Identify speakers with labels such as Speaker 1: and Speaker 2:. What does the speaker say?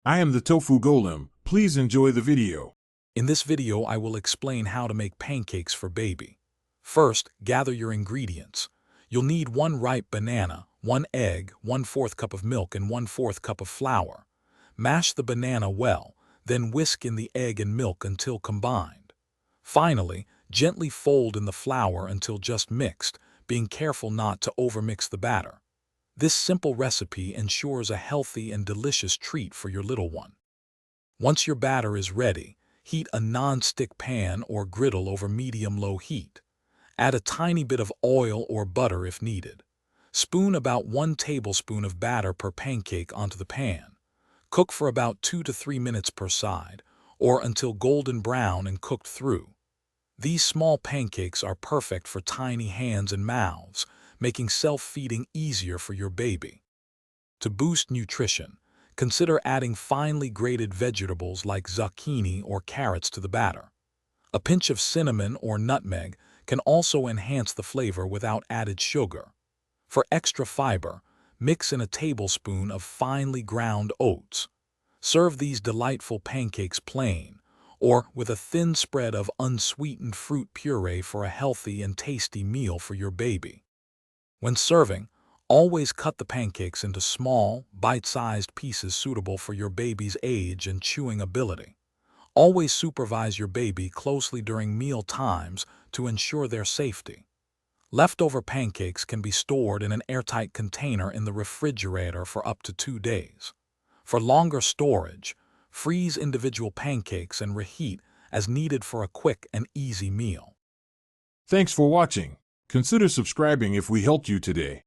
Speaker 1: I am the tofu golem. Please enjoy the video.
Speaker 2: In this video, I will explain how to make pancakes for baby. First, gather your ingredients. You'll need 1 ripe banana, 1 egg, 1/4 cup of milk, and 1/4 cup of flour. Mash the banana well, then whisk in the egg and milk until combined. Finally, gently fold in the flour until just mixed, being careful not to overmix the batter. This simple recipe ensures a healthy and delicious treat for your little one. Once your batter is ready, heat a non-stick pan or griddle over medium-low heat. Add a tiny bit of oil or butter if needed. Spoon about 1 tablespoon of batter per pancake onto the pan. Cook for about 2 to 3 minutes per side, or until golden brown and cooked through. These small pancakes are perfect for tiny hands and mouths, making self-feeding easier for your baby. To boost nutrition, consider adding finely grated vegetables like zucchini or carrots to the batter. A pinch of cinnamon or nutmeg can also enhance the flavor without added sugar. For extra fiber, mix in a tablespoon of finely ground oats. Serve these delightful pancakes plain, or with a thin spread of unsweetened fruit puree for a healthy and tasty meal for your baby. When serving, always cut the pancakes into small, bite-sized pieces suitable for your baby's age and chewing ability. Always supervise your baby closely during meal times to ensure their safety. Leftover pancakes can be stored in an airtight container in the refrigerator for up to 2 days. For longer storage, freeze individual pancakes and reheat as needed for a quick and easy meal.
Speaker 1: Thanks for watching. Consider subscribing if we helped you today.